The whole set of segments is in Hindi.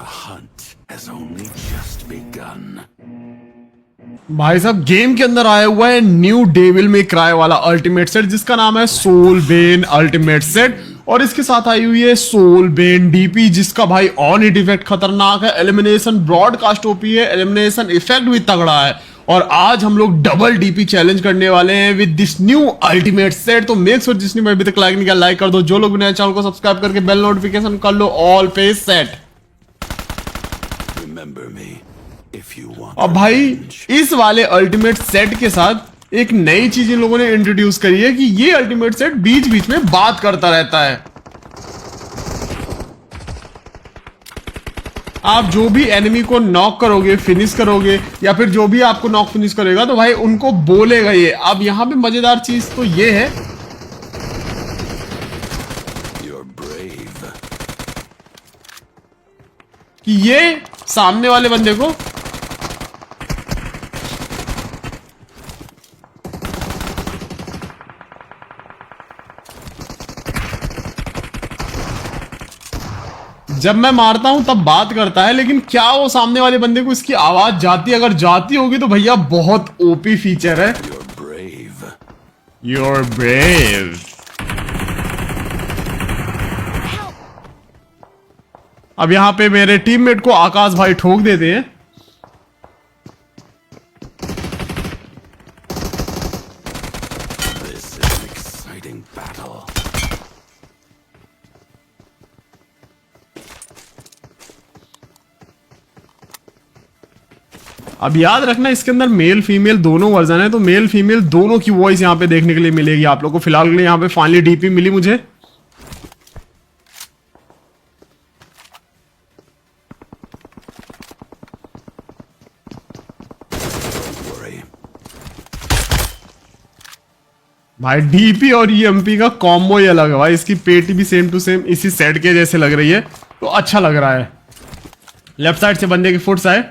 The hunt has only just begun. भाई साहब गेम के अंदर आया हुआ है न्यू डेविल में क्राई वाला अल्टीमेट सेट जिसका नाम है सोल बेन अल्टीमेट सेट और इसके साथ आई हुई है सोल बेन डीपी जिसका भाई ऑन हिट इफेक्ट खतरनाक है, एलिमिनेशन ब्रॉडकास्ट ओपी है, एलिमिनेशन इफेक्ट भी तगड़ा है और आज हम लोग डबल डीपी चैलेंज करने वाले हैं with this new ultimate set. तो मेक श्योर जिसने अभी तक लाइक नहीं किया लाइक कर दो, जो लोग नए चैनल को सब्सक्राइब करके बेल नोटिफिकेशन कर लो ऑल पे सेट। अब भाई इस वाले अल्टीमेट सेट के साथ एक नई चीज इन लोगों ने इंट्रोड्यूस करी है कि ये अल्टीमेट सेट बीच बीच में बात करता रहता है। आप जो भी एनिमी को नॉक करोगे, फिनिश करोगे या फिर जो भी आपको नॉक फिनिश करेगा तो भाई उनको बोलेगा ये। अब यहां पे मजेदार चीज तो ये है कि ये सामने वाले बंदे को जब मैं मारता हूं तब बात करता है, लेकिन क्या वो सामने वाले बंदे को इसकी आवाज जाती है? अगर जाती होगी तो भैया बहुत ओपी फीचर है। You're brave. अब यहां पे मेरे टीममेट को आकाश भाई ठोक देते हैं। अब याद रखना इसके अंदर मेल फीमेल दोनों वर्जन है, तो मेल फीमेल दोनों की वॉइस यहां पे देखने के लिए मिलेगी आप लोगों को। फिलहाल के लिए यहां पे फाइनली डीपी मिली मुझे। भाई डीपी और ईएमपी का कॉम्बो ही अलग है भाई। इसकी पेटी भी सेम टू सेम इसी सेट के जैसे लग रही है, तो अच्छा लग रहा है। लेफ्ट साइड से बंदे के फुट्स आए,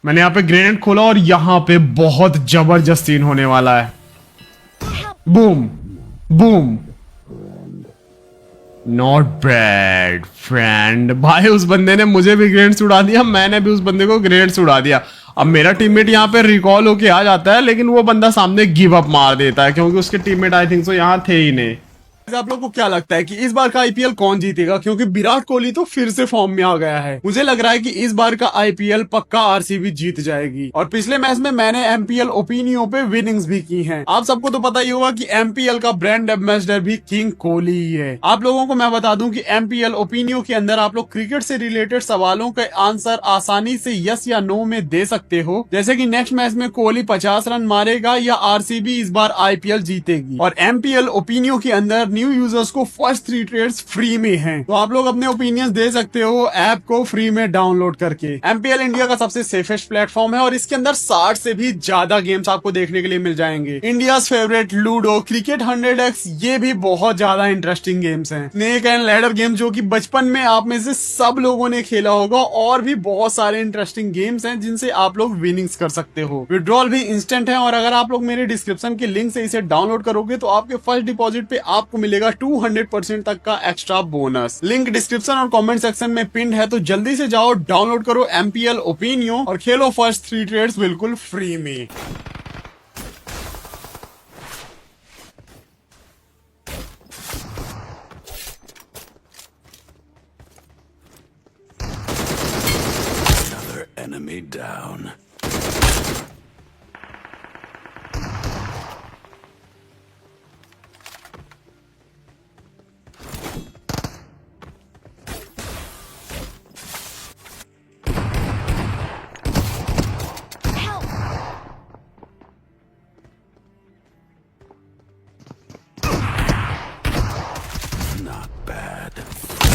मैंने यहाँ पे ग्रेनेड खोला और यहाँ पे बहुत जबरदस्त सीन होने वाला है। Boom boom, not bad friend. भाई उस बंदे ने मुझे भी ग्रेनेड उड़ा दिया, मैंने भी उस बंदे को ग्रेनेड उड़ा दिया। अब मेरा टीममेट यहाँ पे रिकॉल होके आ जाता है, लेकिन वो बंदा सामने गिव अप मार देता है क्योंकि उसके टीममेट आई थिंक सो यहाँ थे ही नहीं। आप लोगों को क्या लगता है कि इस बार का आईपीएल कौन जीतेगा? क्योंकि विराट कोहली तो फिर से फॉर्म में आ गया है। मुझे लग रहा है कि इस बार का आईपीएल पक्का आरसीबी जीत जाएगी। और पिछले मैच में मैंने एमपीएल ओपिनियन पे विनिंग्स भी की हैं। आप सबको तो पता ही होगा कि एमपीएल का ब्रांड एम्बेसडर भी किंग कोहली ही है। आप लोगों को मैं बता दूं कि एमपीएल ओपिनियन के अंदर आप लोग क्रिकेट से रिलेटेड सवालों के आंसर आसानी से यस या नो में दे सकते हो, जैसे कि नेक्स्ट मैच में कोहली 50 रन मारेगा या आरसीबी इस बार आईपीएल जीतेगी। और एमपीएल ओपिनियन के अंदर न्यू यूजर्स को फर्स्ट 3 ट्रेड्स फ्री में हैं, तो आप लोग अपने ओपिनियंस दे सकते हो ऐप को फ्री में डाउनलोड करके। एमपीएल इंडिया का सबसे सेफेस्ट प्लेटफॉर्म है और इसके अंदर 60 से भी ज्यादा गेम्स आपको देखने के लिए मिल जाएंगे। India's favourite ludo, cricket 100x, ये भी बहुत ज्यादा इंटरेस्टिंग गेम्स हैं। स्नेक एंड लैडर गेम जो कि बचपन में आप में से सब लोगों ने खेला होगा, और भी बहुत सारे इंटरेस्टिंग गेम्स हैं जिनसे आप लोग विनिंग्स कर सकते हो। विड्रॉल भी इंस्टेंट है और अगर आप लोग मेरे डिस्क्रिप्शन के लिंक से इसे डाउनलोड करोगे तो आपके फर्स्ट डिपॉजिट पे आपको मिलेगा 200% तक का एक्स्ट्रा बोनस। लिंक डिस्क्रिप्शन और कमेंट सेक्शन में पिन है, तो जल्दी से जाओ डाउनलोड करो एमपीएल ओपिनियन और खेलो फर्स्ट 3 ट्रेड्स बिल्कुल फ्री में। Another enemy down.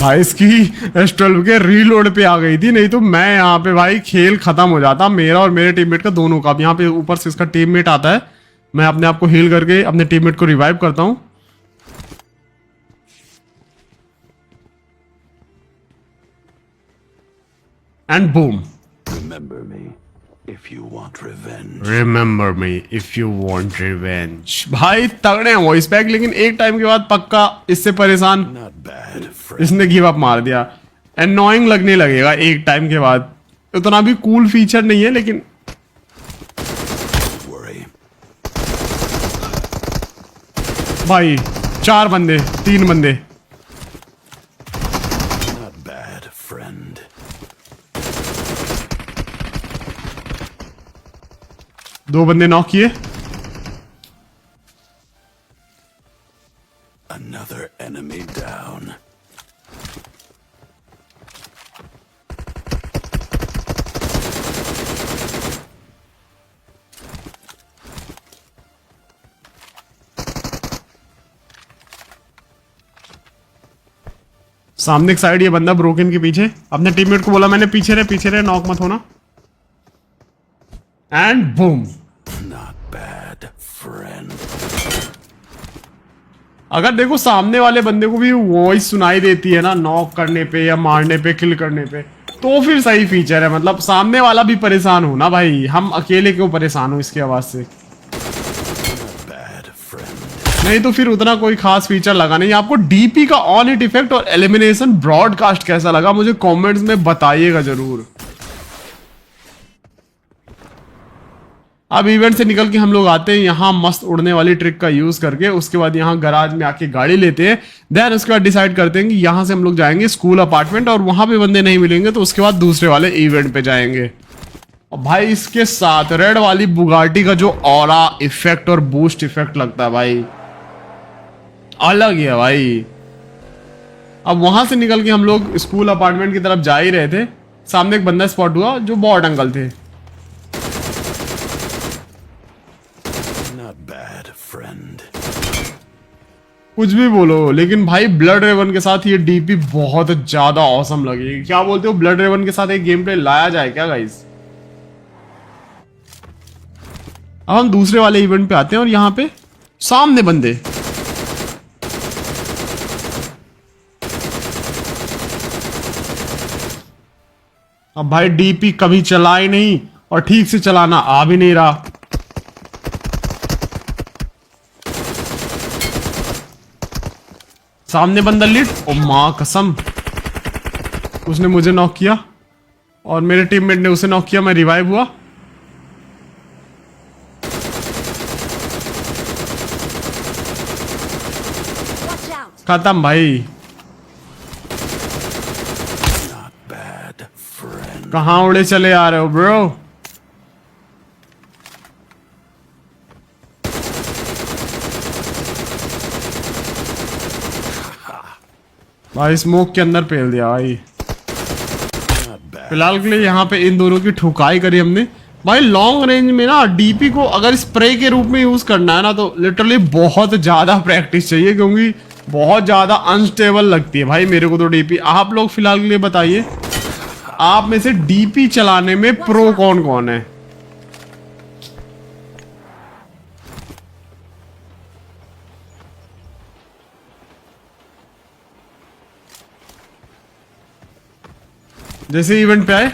भाई इसकी S12 के रीलोड पे आ गई थी, नहीं तो मैं यहाँ पे भाई खेल खत्म हो जाता मेरा और मेरे टीममेट का दोनों का। अब यहाँ पे ऊपर से इसका टीममेट आता है, मैं अपने आप को हील करके अपने टीममेट को रिवाइव करता हूँ। And boom, Remember me if you want revenge. भाई तगड़े हैं वॉइस पैक, लेकिन एक टाइम के बाद पक्का इससे परेशान इसने गिव अप मार दिया। एनोइंग लगने लगेगा एक टाइम के बाद। उतना भी कूल फीचर नहीं है लेकिन Worry. भाई 4 बंदे 3 बंदे। Not bad, friend. दो बंदे नॉक किए। Another enemy down. सामने एक साइड ये बंदा ब्रोकन के पीछे। अपने टीममेट को बोला मैंने पीछे रहे नॉक मत होना। And boom. Not bad, friend. अगर देखो सामने वाले बंदे को भी वॉइस सुनाई देती है ना नॉक करने पे या मारने पे किल करने पे, तो फिर सही फीचर है। मतलब सामने वाला भी परेशान हो ना भाई, हम अकेले क्यों परेशान हो इसकी आवाज से। Not bad, friend. नहीं तो फिर उतना कोई खास फीचर लगा नहीं। आपको डीपी का ऑन हिट इफेक्ट और एलिमिनेशन ब्रॉडकास्ट कैसा लगा मुझे कमेंट्स में बताइएगा जरूर। अब इवेंट से निकल के हम लोग आते हैं यहाँ मस्त उड़ने वाली ट्रिक का यूज करके। उसके बाद यहाँ गराज में आके गाड़ी लेते हैं। देन उसके बाद डिसाइड करते हैं कि यहाँ से हम लोग जाएंगे स्कूल अपार्टमेंट, और वहां पे बंदे नहीं मिलेंगे तो उसके बाद दूसरे वाले इवेंट पे जाएंगे। और भाई इसके साथ रेड वाली बुगाटी का जो ऑरा इफेक्ट और बूस्ट इफेक्ट लगता है भाई, अलग ही है भाई। अब वहां से निकल के हम लोग स्कूल अपार्टमेंट की तरफ जा ही रहे थे, सामने एक बंदा स्पॉट हुआ जो बॉट अंकल थे। Not bad, friend. कुछ भी बोलो लेकिन भाई ब्लड रेवन के साथ ये डीपी बहुत ज्यादा औसम लगेगी। क्या बोलते हो, ब्लड रेवन के साथ एक गेम प्ले लाया जाए क्या गाइस? अब हम दूसरे वाले इवेंट पे आते हैं और यहाँ पे सामने बंदे। अब भाई डीपी कभी चला ही नहीं और ठीक से चलाना आ भी नहीं रहा। सामने बंदा लिट, ओ मां कसम, उसने मुझे नॉक किया और मेरे टीममेट ने उसे नॉक किया। मैं रिवाइव हुआ। Watch out! खत्म भाई। Not bad, friend. कहां उड़े चले आ रहे हो ब्रो? भाई स्मोक के अंदर पेल दिया भाई। Not bad. फिलहाल के लिए यहाँ पे इन दोनों की ठुकाई करी हमने। भाई लॉन्ग रेंज में ना डीपी को अगर स्प्रे के रूप में यूज करना है ना तो लिटरली बहुत ज्यादा प्रैक्टिस चाहिए, क्योंकि बहुत ज्यादा अनस्टेबल लगती है भाई मेरे को तो डीपी। आप लोग फिलहाल के लिए बताइए, आप में से डीपी चलाने में प्रो कौन कौन है? जैसे इवेंट पे आए,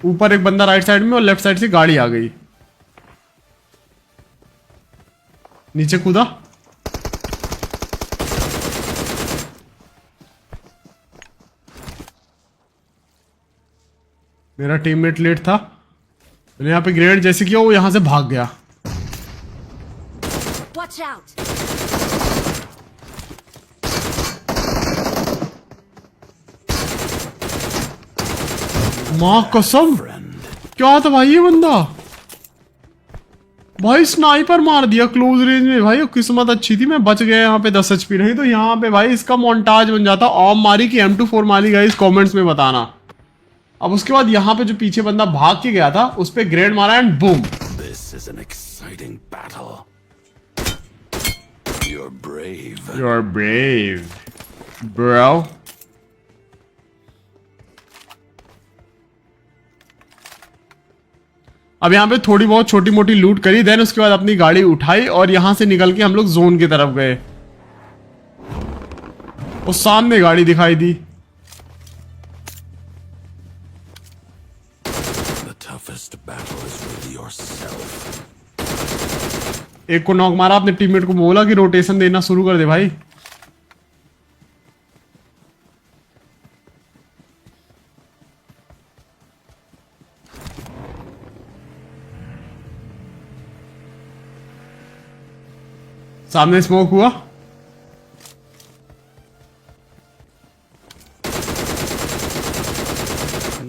ऊपर एक बंदा राइट साइड में और लेफ्ट साइड से गाड़ी आ गई, नीचे कूदा। मेरा टीममेट लेट था, मैंने यहाँ पे ग्रेनेड जैसे किया वो यहां से भाग गया। Watch out! मां कसम, Friend. क्या था भाई ये बंदा? भाई स्नाइपर मार दिया क्लोज रेंज में भाई। किस्मत अच्छी थी मैं बच गया यहाँ पे 10 HP। नहीं तो यहाँ पे भाई इसका मोन्टाज बन जाता। ऑम मारी कि M24 मारी गाइस कमेंट्स में बताना। अब उसके बाद यहाँ पे जो पीछे बंदा भाग के गया था उस पे ग्रेनेड मारा and boom. This is an exciting battle. You're brave. You're brave, bro. अब यहाँ पे थोड़ी बहुत छोटी मोटी लूट करी, देन उसके बाद अपनी गाड़ी उठाई और यहां से निकल के हम लोग जोन की तरफ गए। और सामने गाड़ी दिखाई दी। The toughest battle is with yourself. एक को नॉक मारा, अपने टीममेट को बोला कि रोटेशन देना शुरू कर दे भाई। सामने स्मोक हुआ।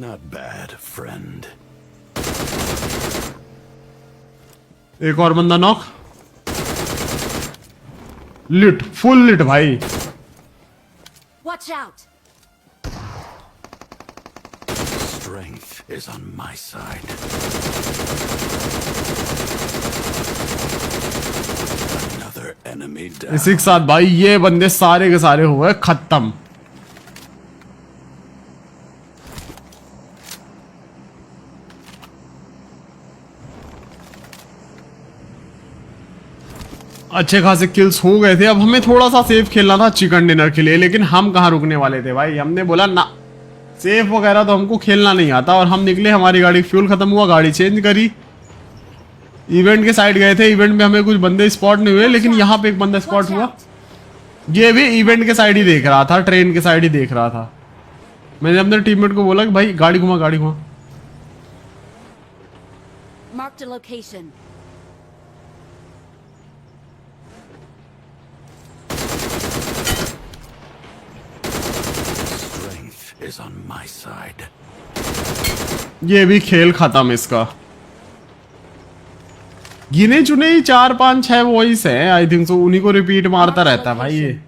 Not bad, friend. एक और बंदा नॉक। लिट, फुल लिट भाई। Watch out! Strength is on my side. Another enemy down. इसी के साथ भाई ये बंदे सारे के सारे हुए खत्म। अच्छे खासे किल्स हो गए थे। अब हमें थोड़ा सा सेफ खेलना था चिकन डिनर के लिए, लेकिन हम कहाँ रुकने वाले थे भाई। हमने बोला ना, सेफ वगैरह तो हमको खेलना नहीं आता। और हम निकले, हमारी गाड़ी फ्यूल खत्म हुआ, गाड़ी चेंज करी, इवेंट के साइड गए थे। इवेंट में हमें कुछ बंदे स्पॉट नहीं हुए, लेकिन यहाँ पे एक बंदा स्पॉट Watch हुआ। out! ये भी इवेंट के साइड ही देख रहा था, ट्रेन के साइड ही देख रहा था। मैंने अपने टीममेट को बोला कि भाई गाड़ी घुमा, गाड़ी घुमा। Marked a location. Strength is on my side. ये भी खेल खत्म इसका। गिने चुने ही 4 5 6 वॉइस है आई थिंक सो, उन्हीं को रिपीट मारता रहता है भाई ये।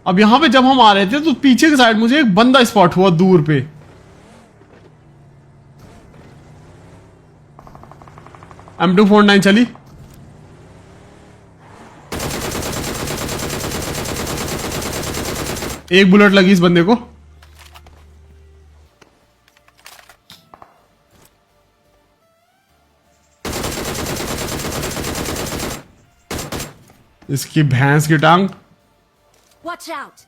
अब यहां पे जब हम आ रहे थे तो पीछे की साइड मुझे एक बंदा स्पॉट हुआ दूर पे। M249 चली। एक बुलेट लगी इस बंदे को। इसकी भैंस की टांग। Watch out!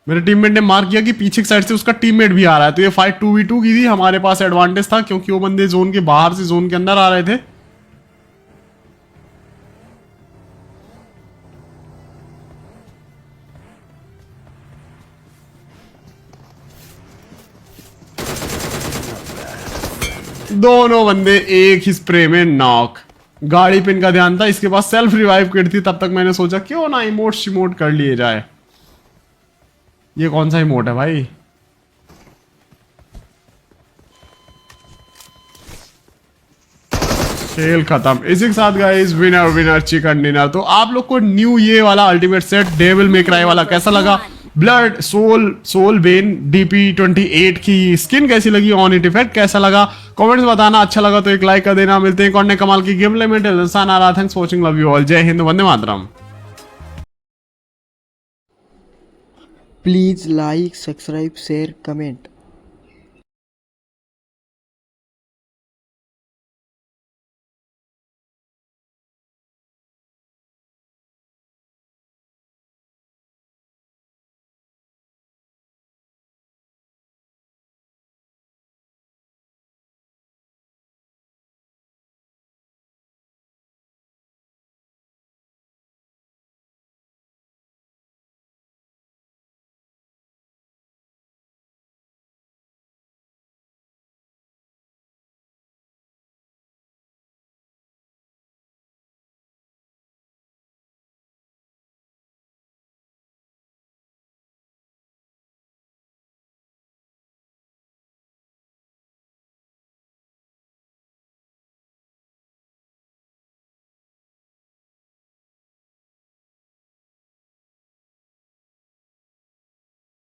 मेरे टीममेट ने मार्क किया कि पीछे की साइड से उसका टीममेट भी आ रहा है, तो ये फाइट 2v2 की थी। हमारे पास एडवांटेज था क्योंकि वो बंदे जोन के बाहर से जोन के अंदर आ रहे थे। दोनों बंदे एक ही स्प्रे में नॉक। गाड़ी पे इनका ध्यान था, इसके पास सेल्फ रिवाइव किट थी। तब तक मैंने सोचा क्यों ना इमोट शिमोट कर लिए जाए। ये कौन सा इमोट है भाई? खेल खत्म। इसी के साथ guys winner winner chicken dinner. तो आप लोग को न्यू ये वाला ultimate set Devil May Cry वाला कैसा लगा? ब्लड सोल बेन DP28 की स्किन कैसी लगी? ऑन इट इफेक्ट कैसा लगा? कमेंट्स बताना। अच्छा लगा तो एक लाइक कर देना। मिलते हैं कौन कमाल की गेम में। इंसान आ रहा। Thanks for watching, love you all. जय Hind, Vande Mataram. Please like, subscribe, share, comment.